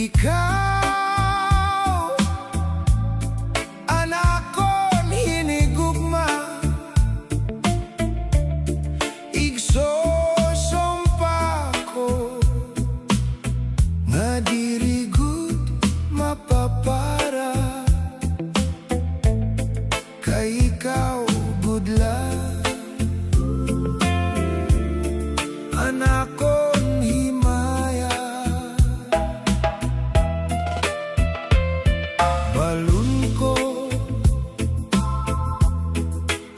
Ikaw, anak ko'y hinigugma, igsosompa ko, nga diri gud mapapara, kay ikaw gud lang, anak ko'y himaya. Balon ko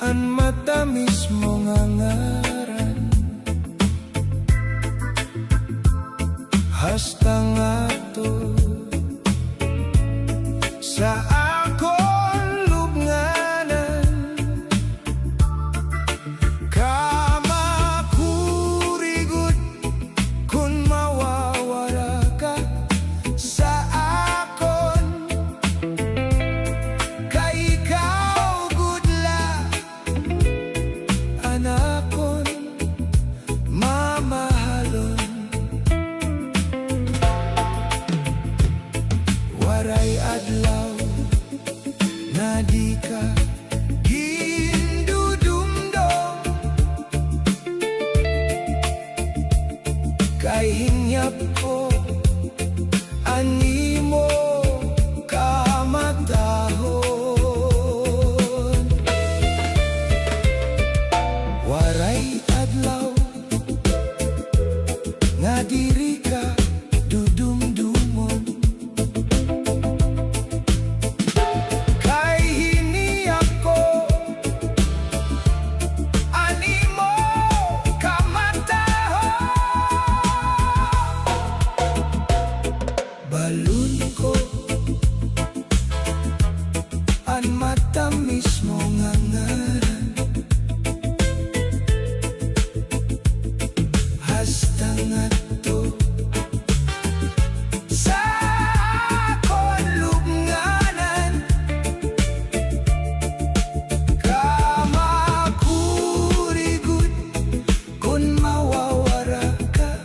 ang matamis mo nga ngaran, hasta nga to sa akong lubnganan, kamakurigot kung mawawala ka sa akon, kay ikaw gudla, anakon mamahalon. Waray adlaw na di ka gindudumdum, kay hingyap ko animo kamatahon. Waray adlaw nga diri ka dudumdumon, kay hiniyap ko animo kamatahon. Balon ko ang matamis mo nga ngaran, hasta nga to sa akong lubnganan, kamakurigot kung mawawara ka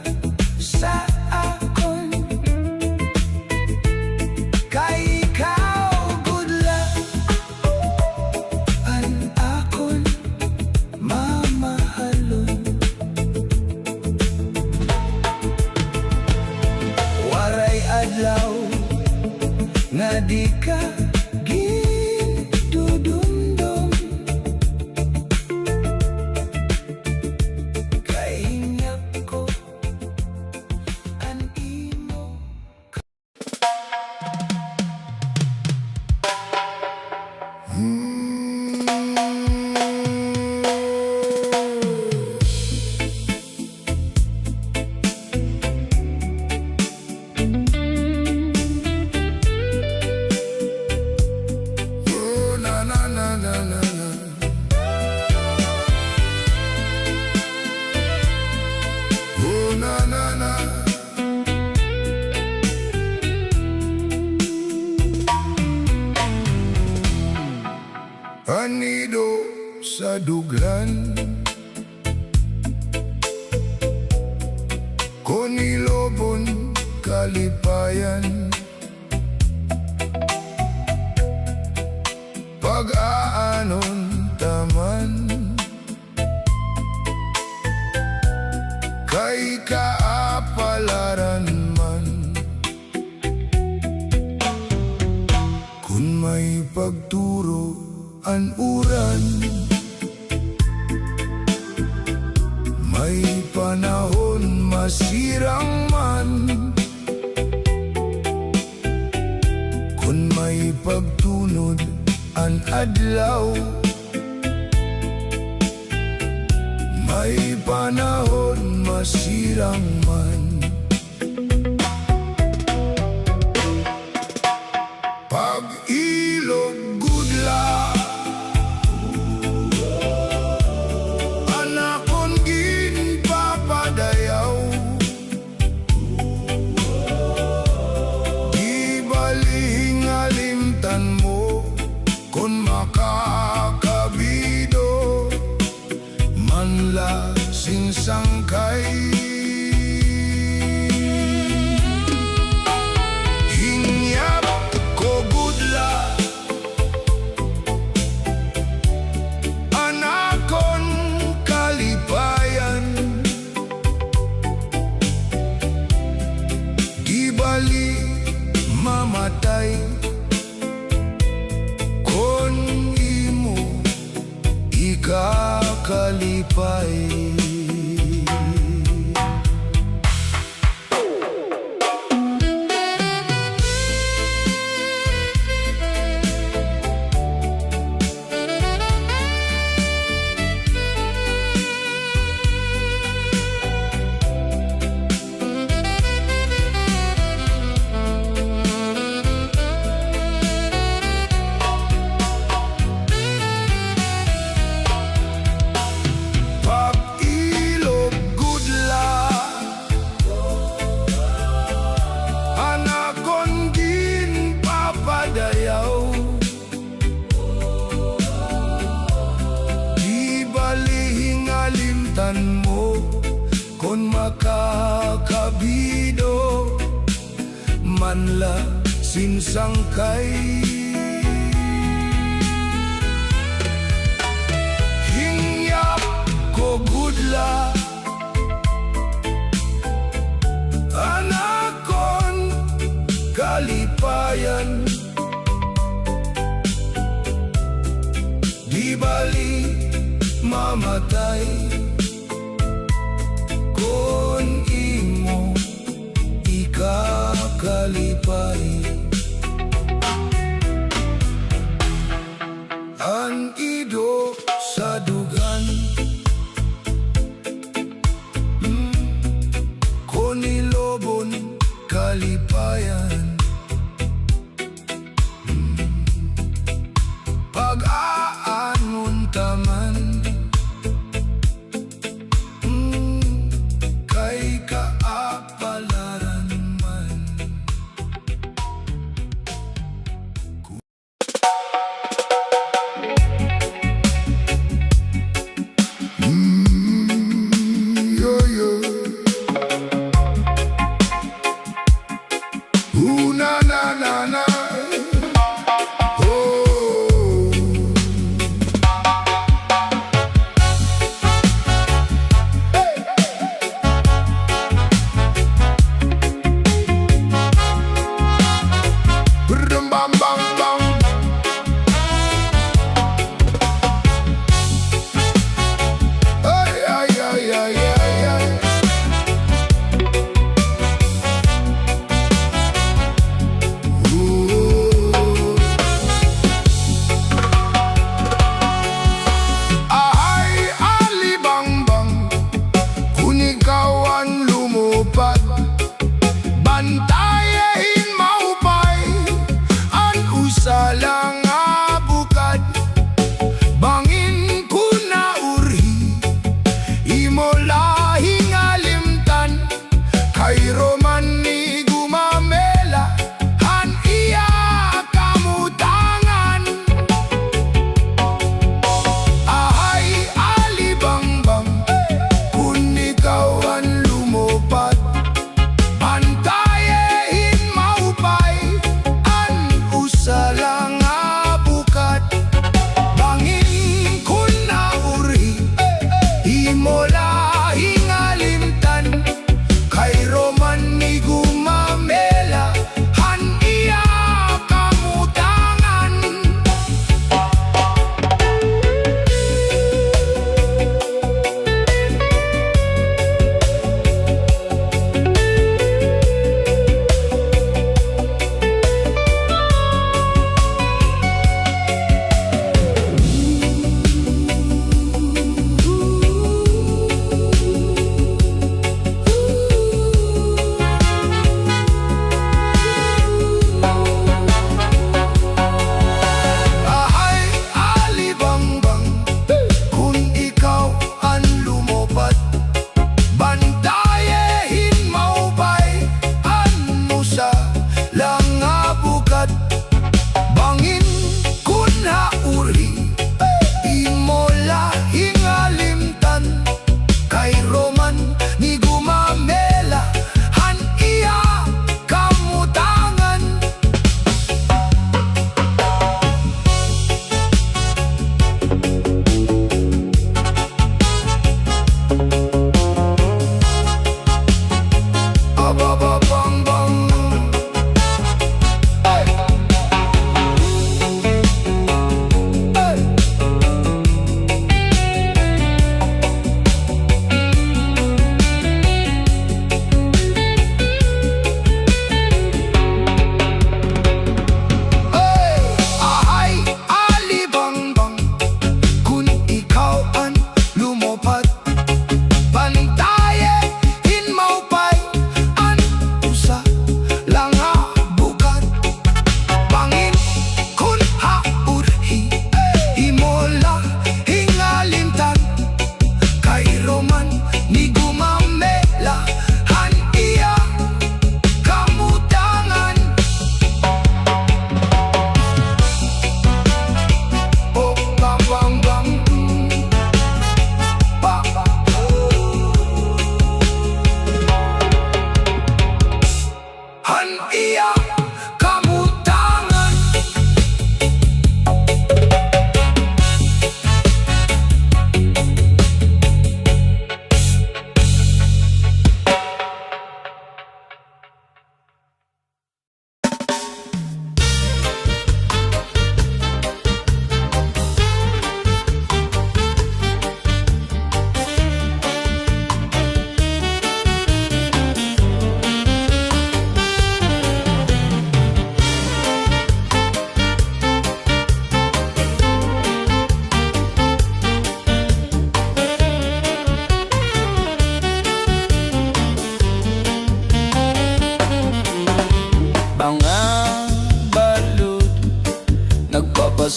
sa akon, kay ikaw gudla, an akon mamahalon. Waray adlaw nga di ka gindudumdum, kay hingyap ko an imo. Oh, na na na na na na. Oh, na na na. Anido sa duglan, konilobon kalipayan, pag-aanon taman, kay kaapalaran man, kung may pagturo an uran, may panahon masirang man, kung may pagtunod an adlaw, may panahon masirang man. Pag-ilog gudla, anakon ginpapadayaw, di balihing alimtan mo kung makakabido, manlasing sangkay. mo kon makakabido manla sinsangkay. Hingyap ko gudla anakon kalipayan, di bali mamatay kon imo ikakalipay. Ang ido sa dugan kon ilobon kalipayan, pag-aanon taman kay kaapalaran man. Yo, yo.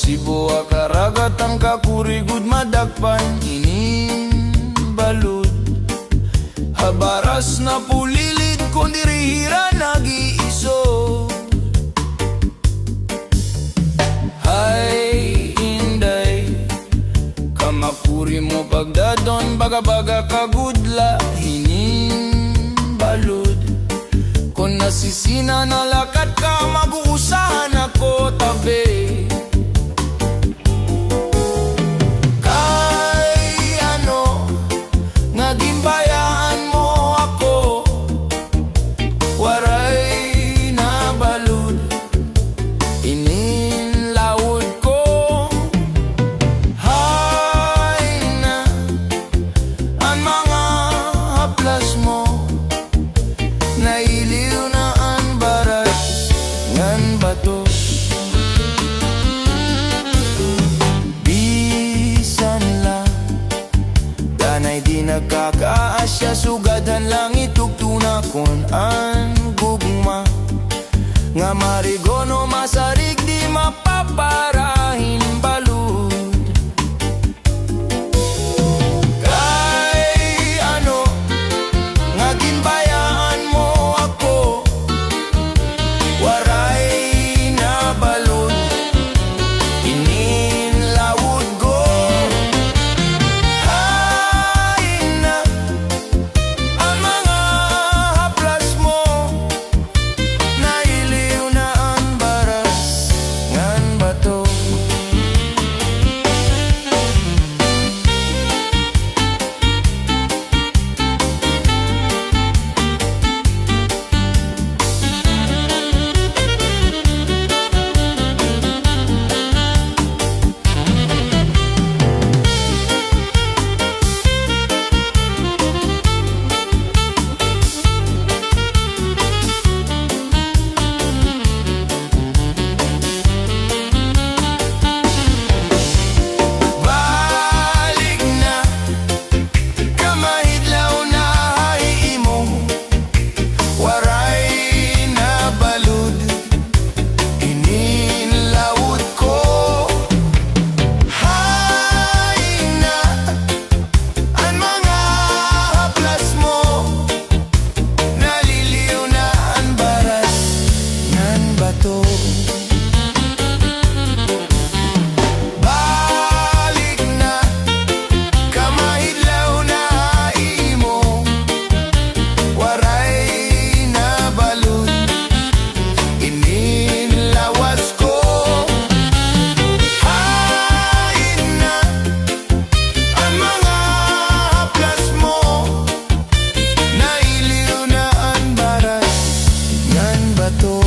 Sibuwa karagat ang kakurigud madagpan inin balud. Habaras na pulilit kung dirihira nag-iiso. Hay inday, kamakuri mo pagdadon, baga-baga kagudla hinin balud. Kung nasisina na lakat ka, mag-uusahan ako tabi. Waray na balud, inin lawod ko. Hay na ang mga haplas mo, nailiw na ang baras ngan bato. Bisan lang danay di nagkakaasya, sugadan lang itugtuna kon ang gugma. Nga marigono masarig di mapaparahin balud. Kay ano nga ginbayaan mo ako, waray na balud, inin lawod ko. Hay na ang mga haplas mo, nailiw na ang baras ngan bato. Balik na, kamahidlaw na imo, waray na balud, inin lawod ko. Hay na ang mga haplas mo, naliliw na ang baras ngan bato. Balik na, kamahidlaw na imo, waray na balud, inin lawas ko. Hay na ang mga haplas mo, nailiw na ang baras ngan bato.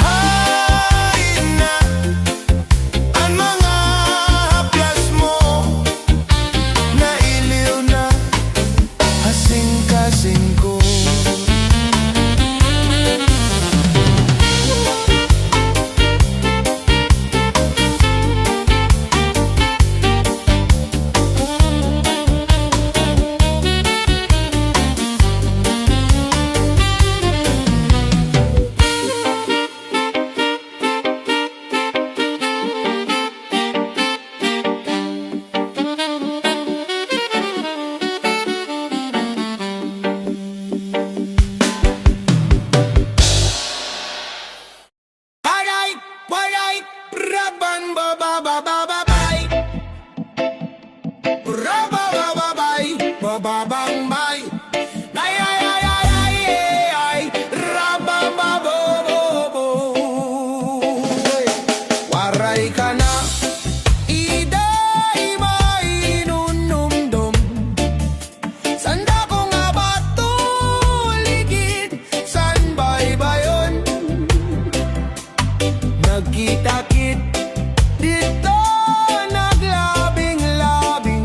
Hay na ang mga haplas mo, nailiw na hasing-kasing ko. Waray, waray, raban ba ba ba ba ba bay, raba ba ba bay, ba ba bang bay, ay ay ay ay ay ay, raba ba bo bo bo. Waray ka na, ida iba inunumdum, sanda ko nga ba tuligid, san bay bayon? Nagkita-kit dito, naglabing-labing,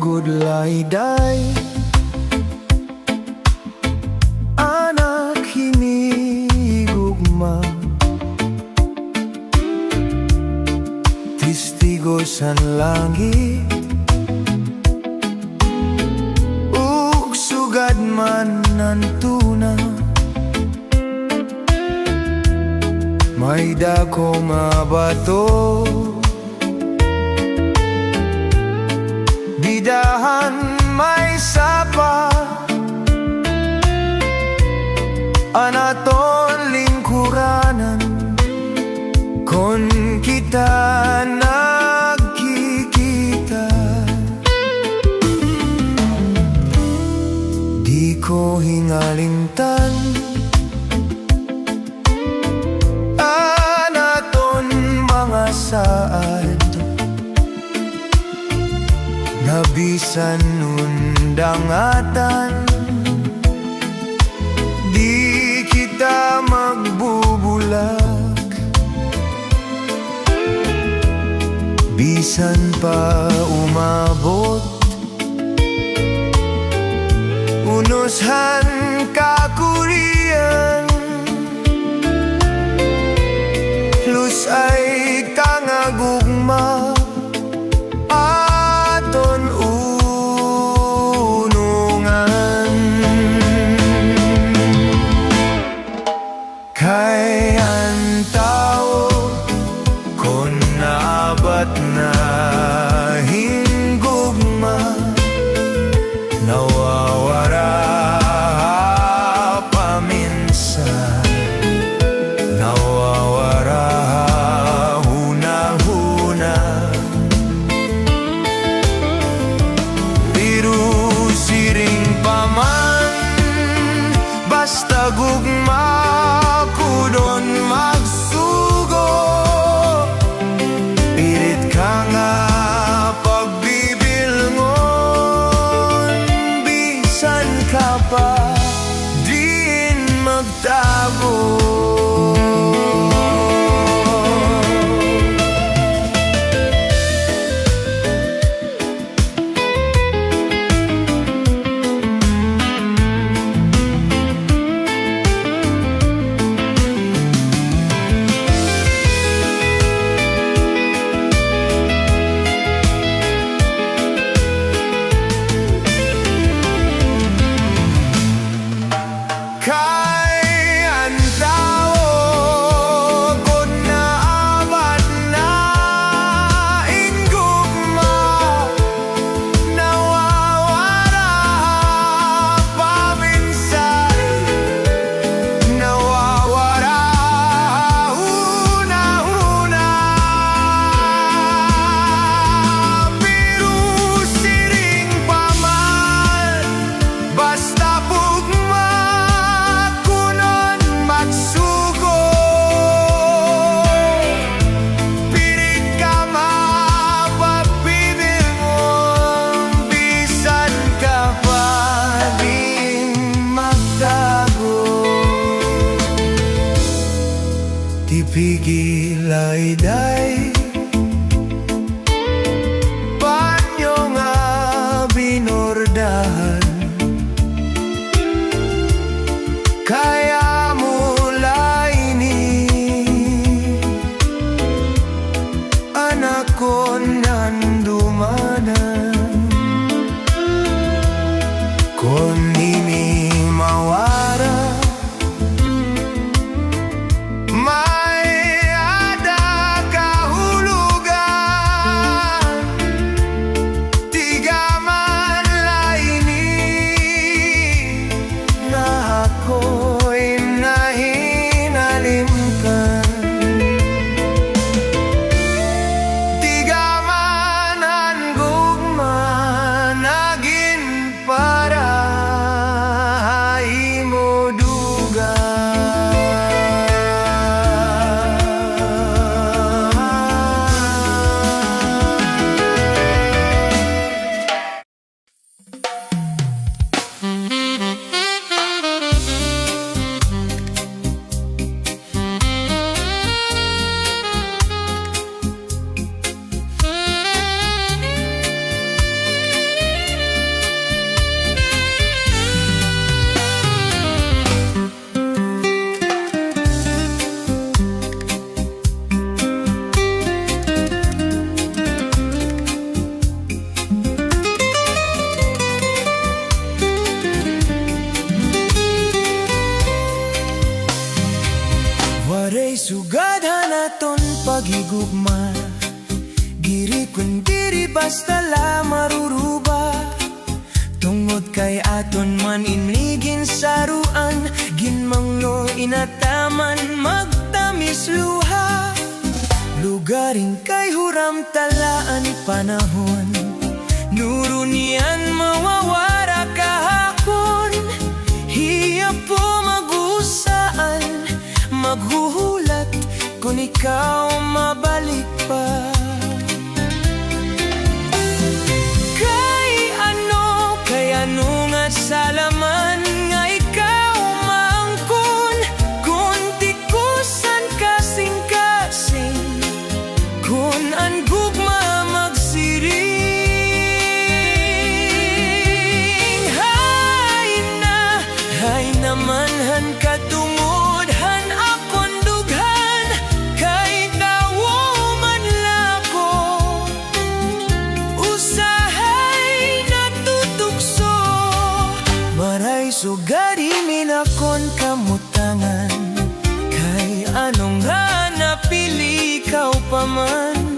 good layday. Anak hinigugma, testigo sa langit, ug sugad man nantuna. May dako nga bato, bidahan may sapa, anaton lingkuranan, kon kita nagkikita. Di ko hingalingtan anaton mga saad, nabisan undangatan. Di kita magbubulag, bisan pa umabot, unushan kakurian. Lus ay kangagugma, aton unungan. Kay ang tao kon naabat na hingugma, nawawara paminsan, nawawara huna-huna. Pero siring pa man, basta gugma ko doon magsugo. Pilit ka nga pagbibilngon, bisan ka pa din magtago. Kay ang tao kon naabat na hingugma, nawawara paminsan, nawawara una-una. Pero siring pa man, basta bugma kunon magsugo. Pilit ka mapapibilngon, bisan ka pa din magtago. Tipigil layday, panyo nga binordahan, kaya mula ini anak ko nandumanan. Kon ini mawara, may kun diri basta la maruruba. Tungod kay aton man inligin saruan, ginmangno inataman magtamis luha. Lugaring kay huram talaan panahon, nurunian mawawara kahapon. Hiya po mag-usaan, maghuhulat kung ikaw mabalik pa. Kay ano nga salaman nga ikaw maangkon, kung tikusan kasing-kasing, kung ang gugma magsiring. Hay naman han katungod, han akon dughan, kay tawo man lako. Usahay natutukso, maray sugari minakon kamutangan, kay anong nga napili ikaw pa man.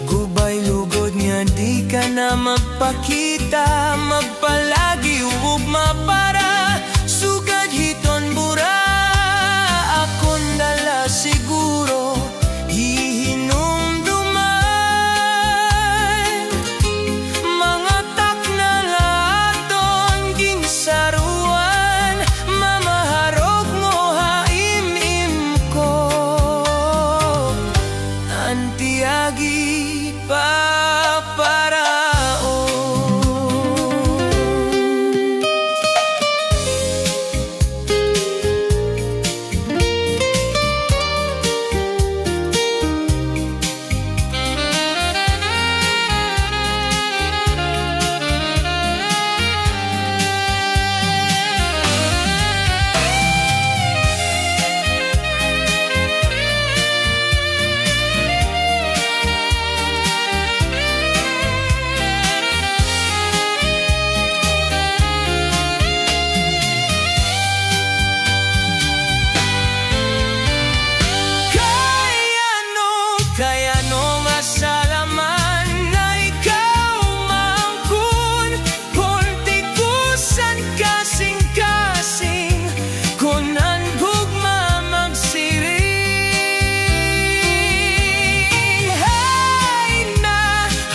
Gubay lugod nga di ka na magpakita, magpalagi ugma para sugad hiton bura. Akon dala siguro hihinumduman, mga takna laton ginsaruan, mamaharog mo haimim ko. Antiagi paparao. Kaya no nga salaman na ikaw maangkon, kung tikusan kasing-kasing, kung ang gugma magsiring.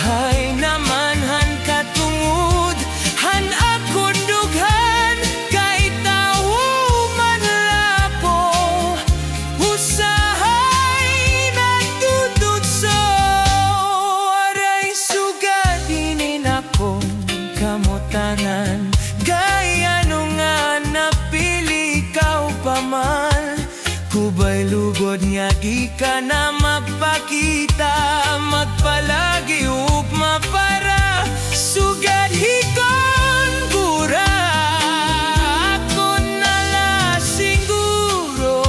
Hay naman han katungod, han akon dughan, kay tawo man lako. Usahay natututso, aray sugadinin akong kamutangan, gaya nung nga napili ikaw pa man. Kubay lugod nga di ka na magpakita, magpalagi ugma para sugad hiton bura. Ako nala siguro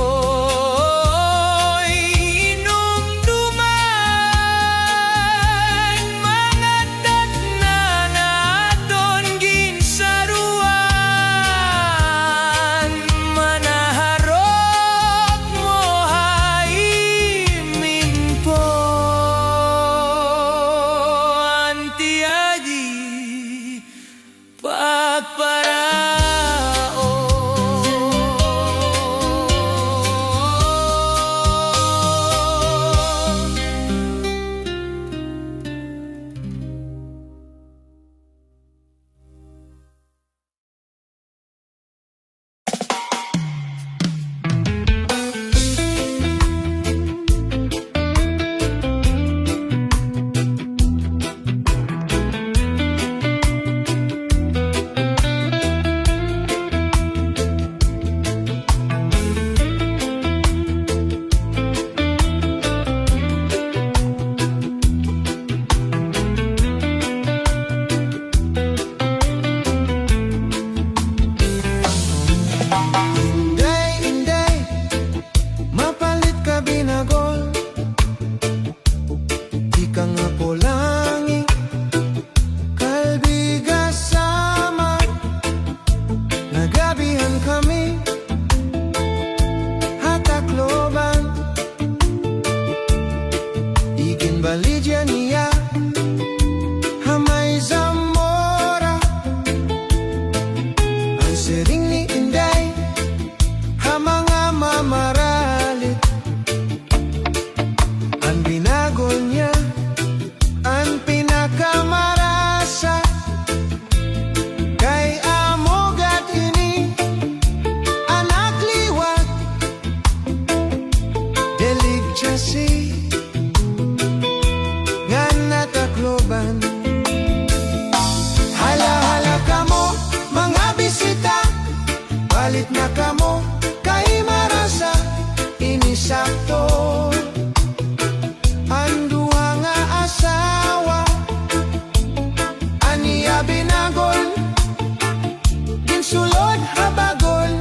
inumduman, mga takna naton ginsaruan, manaharap mo haimim po. balik na kamo kay marasa inisakto. Andua nga asawa aniya binagol, ginsulod habagol,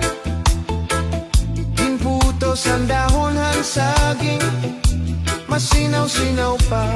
ginputos ang dahon han saging, masinaw-sinaw pa.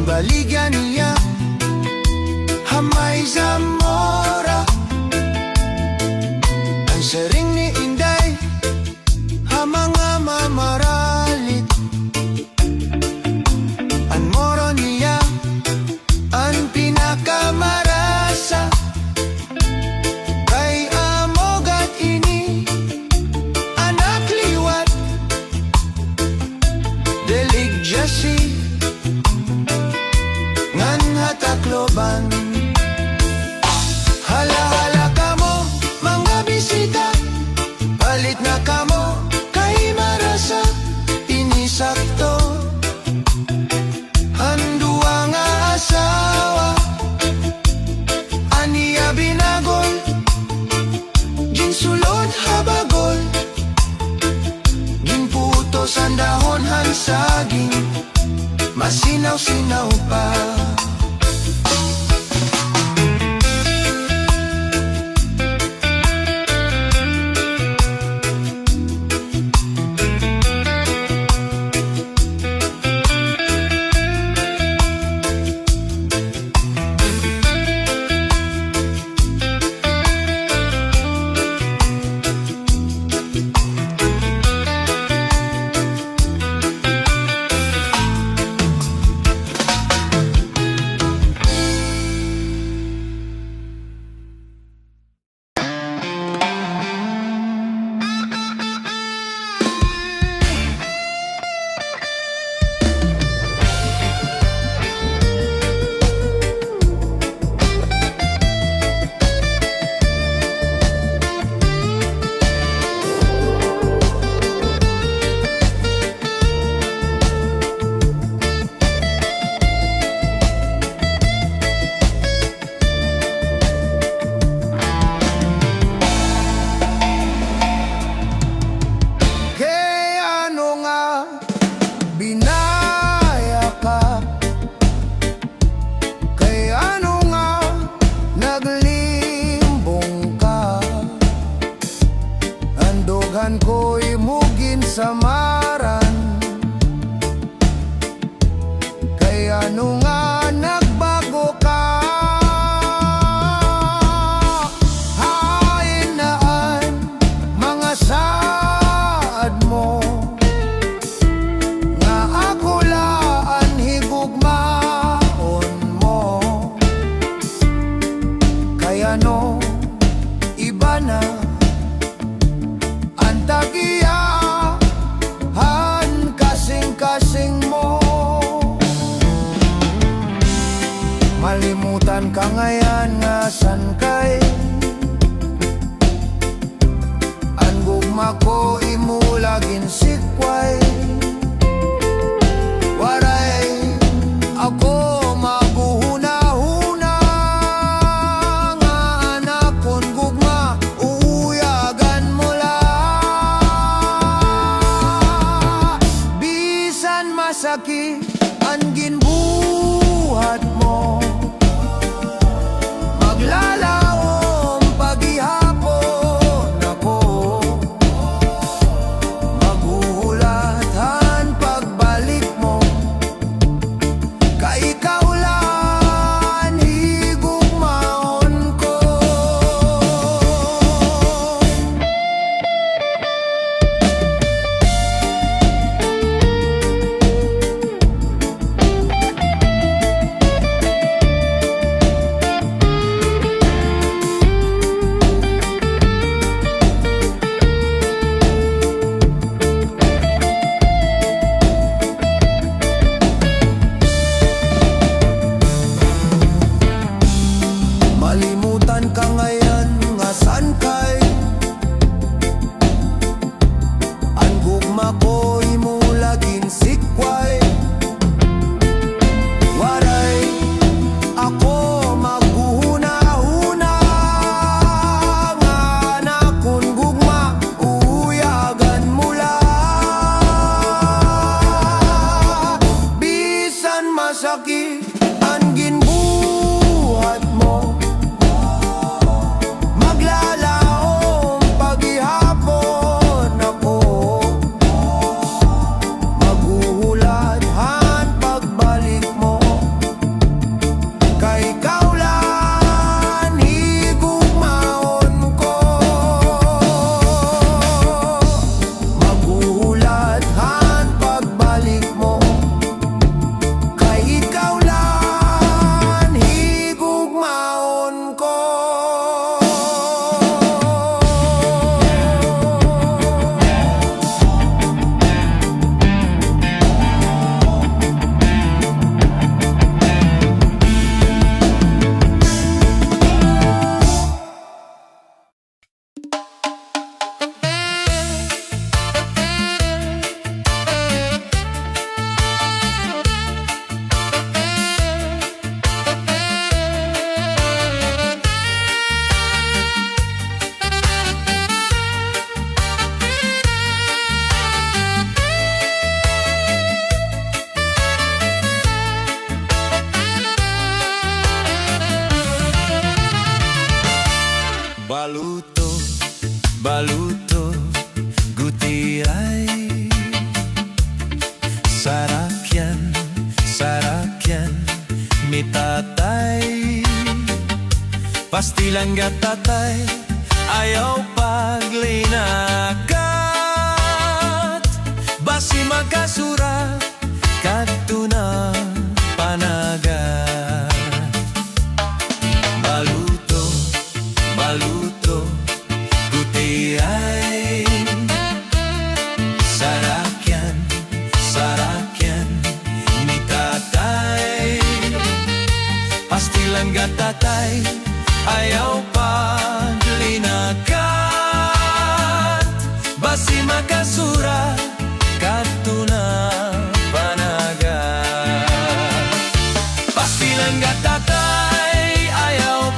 Baligyan niya Hamay Zamora, ang sering ni Inday hamanga mamaralit, ang moro niya ang pinakamarasa kay amogat ini anak liwat delig Jesse Takloban. Hala-hala kamo mga bisita, palit na kamo kay marasa inisakto. Andua nga asawa aniya binagol, ginsulod habagol, ginputos ang dahon han saging, masinaw-sinaw pa. Ko'y mugin samaran, kaya ano nga nagbago ka? Hainaan mga saad mo, nga ako laan higugmaon mo, kaya no iba na tagiyahan kasing-kasing mo. Malimutan ka ngayon nga san kay ang gugma ko imulagin sikway. Waray ako maguhuna-huna nga anak kon gugma uuyagan mo masaki ang ginbuhat mo, maglalaom paghihapon ako, maguhulatan pagbalik mo, kay ikaw lang ako'y mulagin sikway. Waray, ako maghuhuna-huna, nga nakon gugma, uyagan mula. Bisan masakit ang ginbuhat mo, maglalaom paghihapon ako, maghuhuladhan pagbalik mo. Kay kaulan higugmaon ko, maghuhuladhan pagbalik mo. Kay ikaw lang higugmaon ko. Baluto, baluto, gutiray. Sarakyan, sarakyan, mitatay. Pastilan gatatay, ayaw paglinakat. Basi magkasura, kadtuna panagat. Baluto, baluto, gutiay. Sarakyan, sarakyan, mitatay. Pastilan gatatay, ayaw paglinakat. Basi makasura, kadtuna panagat. Pastilan gatatay, ayaw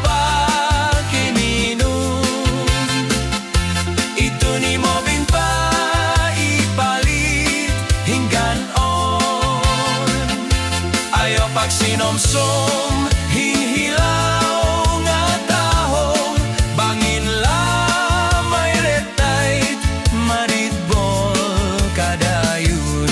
sinomsom, hinhilaw nga tahong, bangin lamay retay, maritbol kadayon.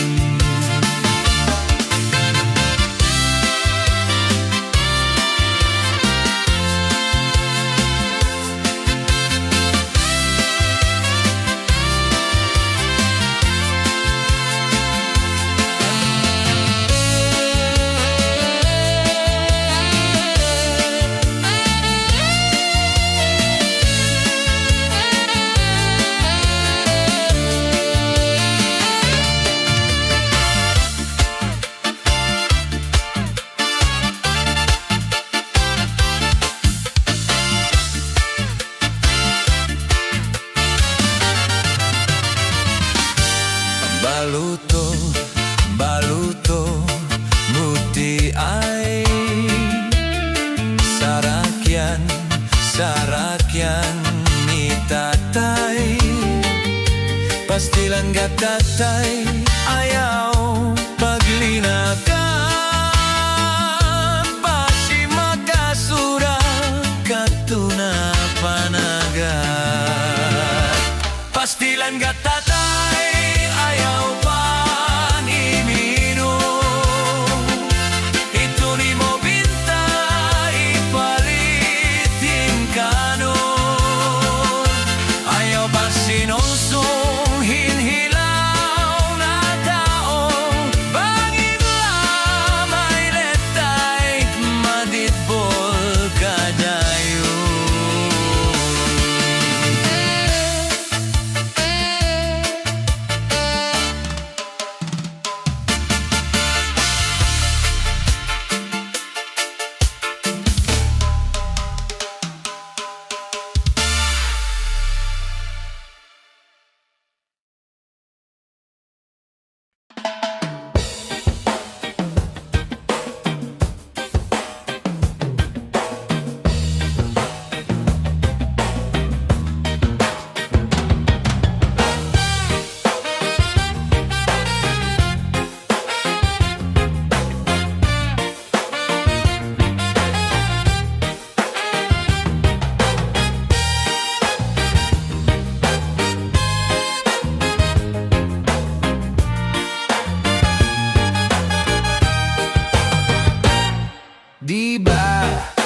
Baluto, baluto, mutiay. Sarakyan, sarakyan, mitatay. Pastilan gatatay, ayaw paglinakat. Basi magkasura, kadtuna panagat. Pastilan gatatay, ayaw pan iminom. Ito ni mo binta, ipalitin kanon. Ayaw pa sinusong, hinhilaw na tao,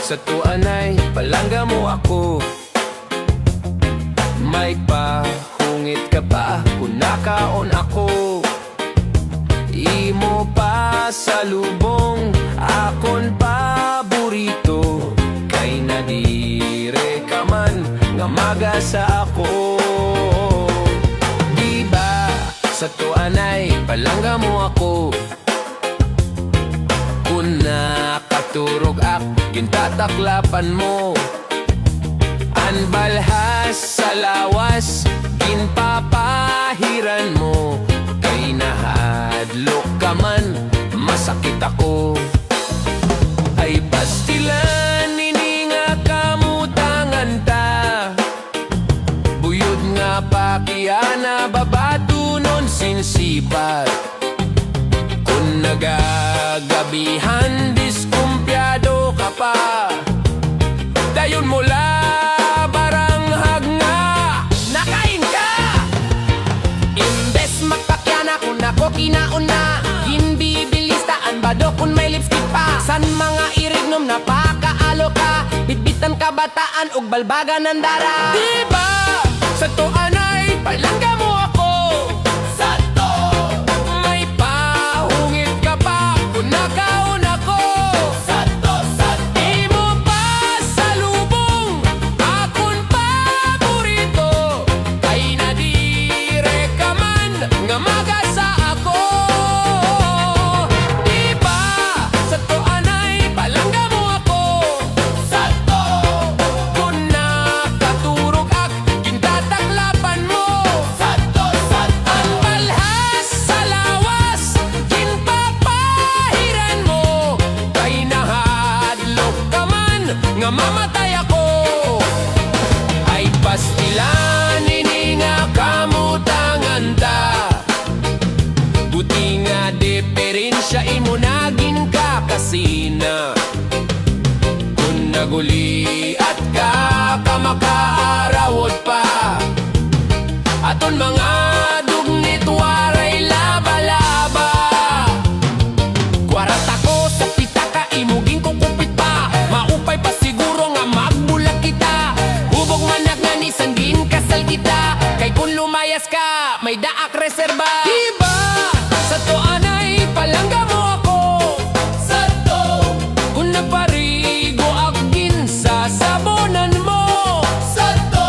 sa tuanay palangga mo ako. May pahungit ka pa kung nakaon ako. Imo pa sa lubong akon paborito. Kay nadire ka man nga maga sa ako. Diba sa tuanay palangga mo ako. Kung nakaturog ak gintataklapan mo. Anbalhas sa lawas ginpapahiran mo. Kay nahadlok ka man masakit ako. Ay pastilan nini nga kamutangan ta. Buyod nga pakiana babato non sinsipat. Kung nagagabihan diskumpyado ka pa. Dayon mula baranghag nga nakain ka. Imbes magpakyana kung ako kinauna. Ginbibilistaan bado kung may lipstick pa. San mga irignom na pakaalo ka. Bitbitan kabataan ug balbagan ng dara. Diba sa tuanay palangga mo ako. Sa to may pahungit ka pa kung nakaon ako. Sa to imo pa sa lubong akon paborito. Kay nadire ka man nga maga sa ako. Diba sa tuanay palangga mo ako. Sa to kung nakaturog ak gintataklapan mo. Sa to ang balhas sa lawas ginpapahiran mo. Kay nahadlok ka man nga mamatay ako. Ay pastilan nini nga kamutangan ta. Buti nga diferensya imo naging kakasina. Kung naguli at ka makaarawod pa. Aton mga dugnit waray laba-laba. Kwarata ko sa pitaka imuging kukupit pa. Maupay pa siguro nga magbulag kita. Hubog manag nga ni sanggin kasal kita. Kay kung lumayas ka may daak reserba. Diba sa tuanay palangga mo ako. Sa to kung naparigo ak ginsa sabonan mo. Sa to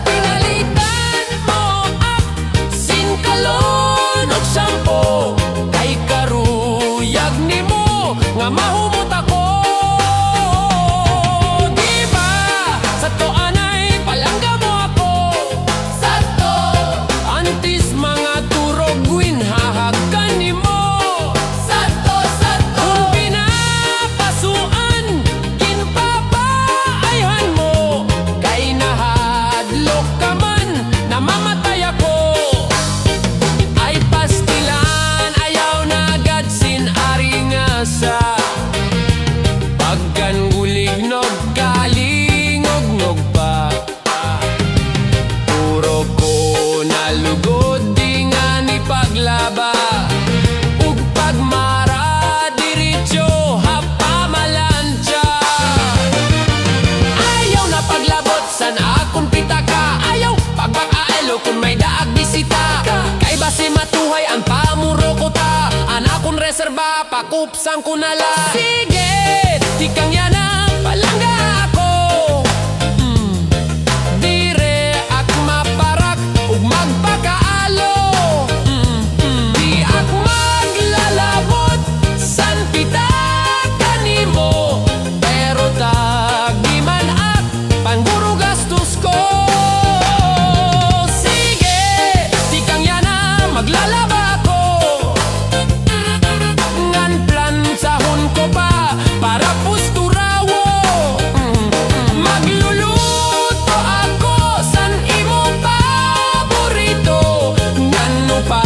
pinalitan mo ak sinkalon og sampo. Kay karuyag nimo nga mahumot ako. Diba sa tuanay palangga mo ako. Sa to antis mga turog win hahagkan nimo. Sa to kung pinapasuan ginpapaayhan mo. Kay nahadlok ka man namamatay ako. Ay pastilan ayaw na gadsin aringasa. Pagkan gulignog kalingog-nog pa. Puro ko nalugod di nga ni paglaba. Ug pagmara diretso hapamalansya. Ayaw na paglabot san akong pitaka. Ayaw pagpakaalo kung may daag bisita. Kay basi matuhay ang pamuro ko ta. Anakon reserba pakupsang ko nala. Sige tikang yan ang palangga ako. Dire ak maparak ug magpakaalo. Di ak maglalabot san pitaka nimo. Pero tagiman ak pangguro gastos ko. Sige tikang yan ang maglalaba ako. Ngan plansahon ko pa para pusturawo. Magluluto ako san imo paborito. Ngano pa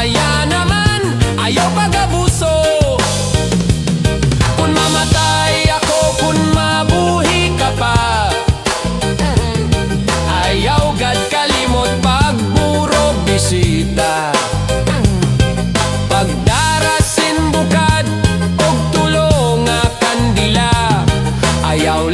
ya naman ayaw pagabuso. Kung mamatay ako kung mabuhi ka pa. Ayaw gad kalimot pagburo bisita. Pagdarasin bukad og tulo nga kandila. Ayaw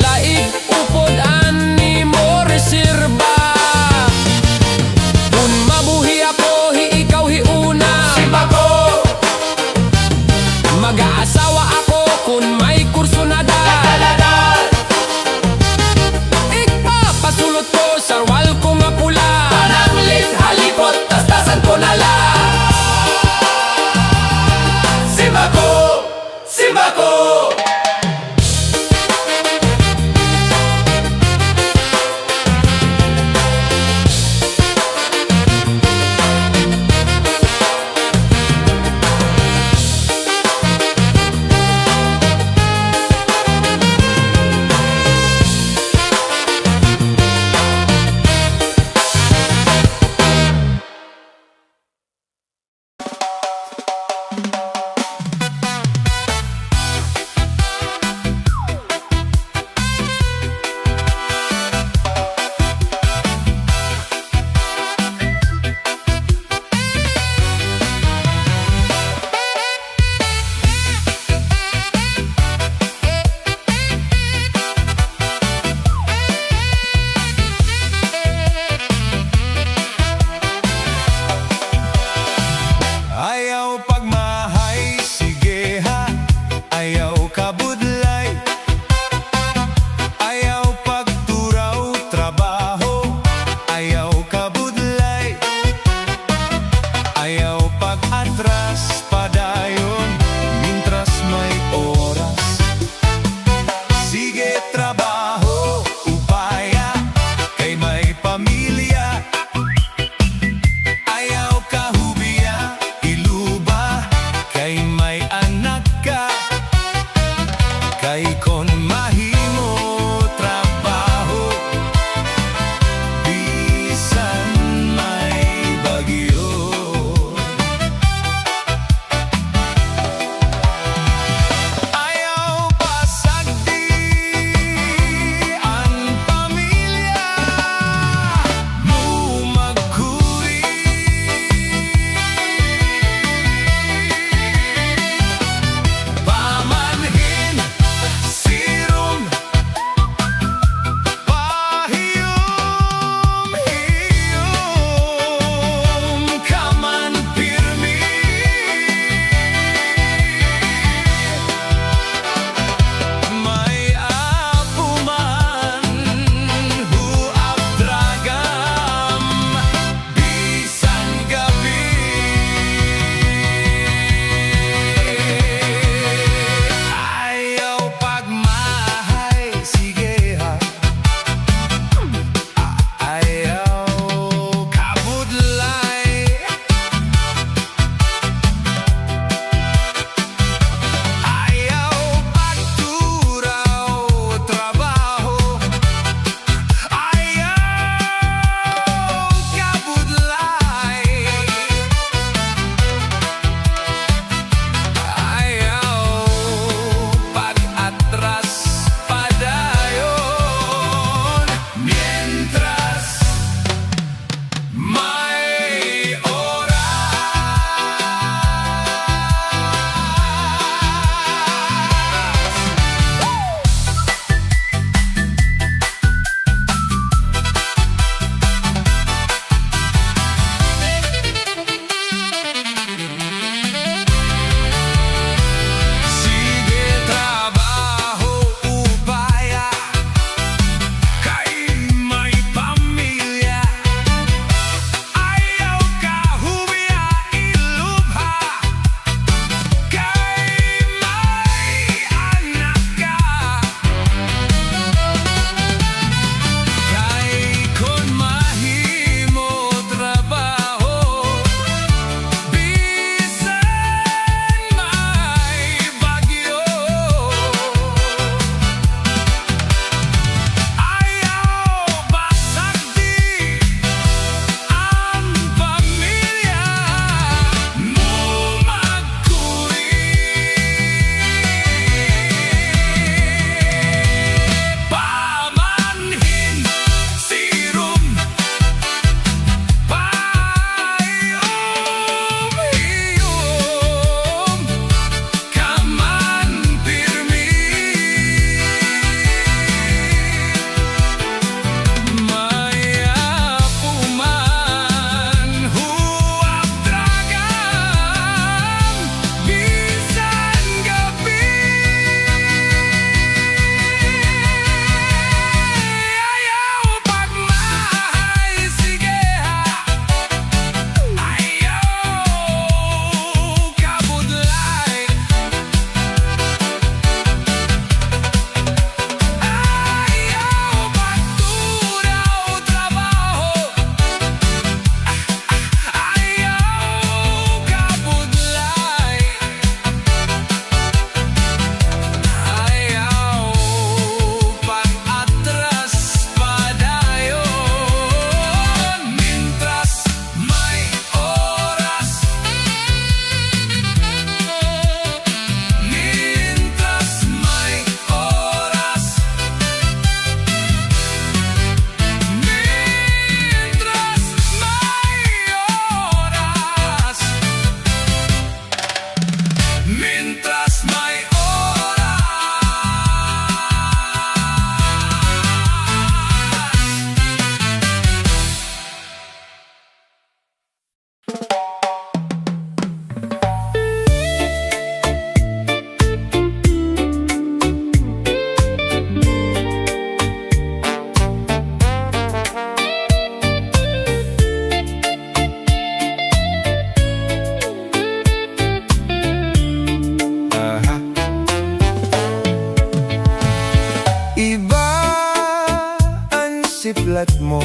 siplat mo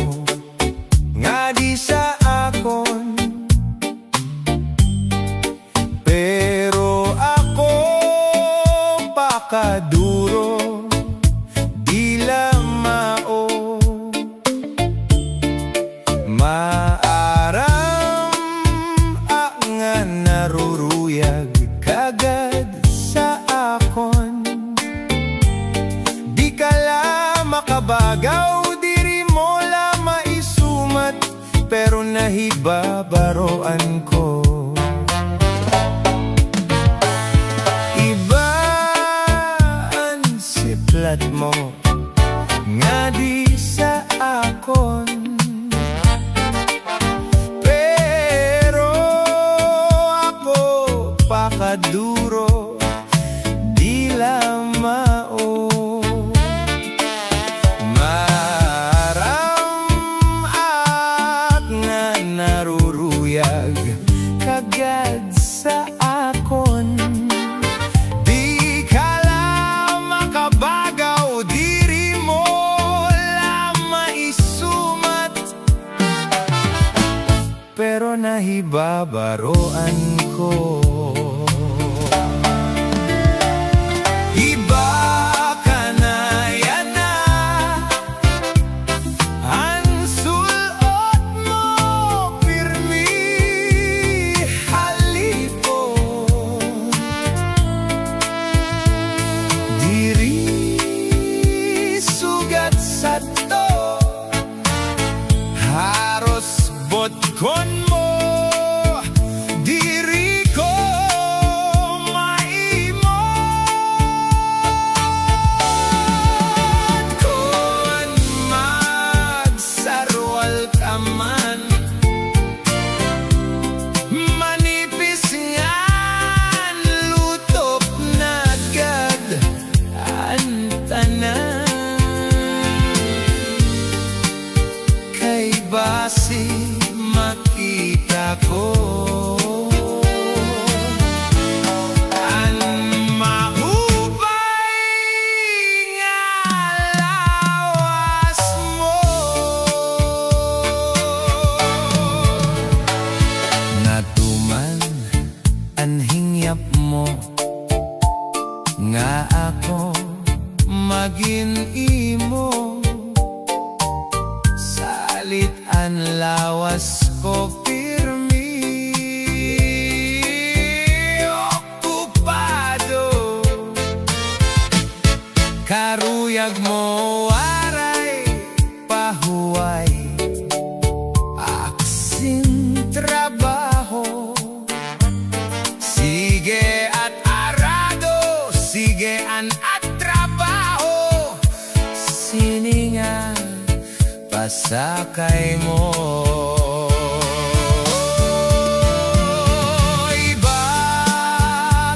nga di sa akon. Pero ako pakaduro di lamao. Maaram nga naruruyag kagad sa akon. Di ka la makabagaw, diri mo la maisumat, pero nahibabaroan ko. Iba ang siplat mo nga di sa akon. Pero ako pakaduro di lamao. Naruruyag kagad sa akon. Di ka lang makabagaw, diri mo lang maisumat, pero nahibabaroan ko. Iba ka na yan na, haros botkon mo, diri ko maimot. Kung magsarwal ka man, manipis nga lutop na agad ang tanan. Basi makita ko ang mahubay nga lawas mo. Natuman ang hingyap mo nga ako maging imo. Salit ang lawas ko pirmi, okupado. Karuyag mo waray pahuway, aksin trabaho. Sige at arado, sige an at trabaho. Siningan pasakay mo. Iba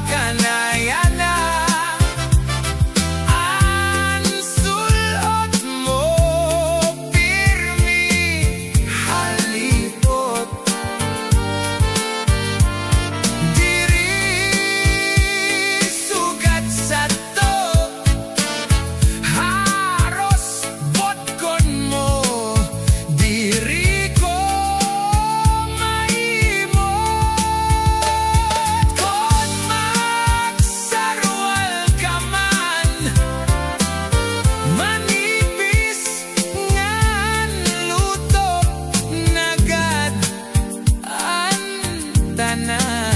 ka na yan na, ang sulot mo pirmi halipot. Diri sugat sa to, haros botkon mo, diri ko maimot. Kung magsarwal ka man, manipis ngan lutop nagad ang tanan.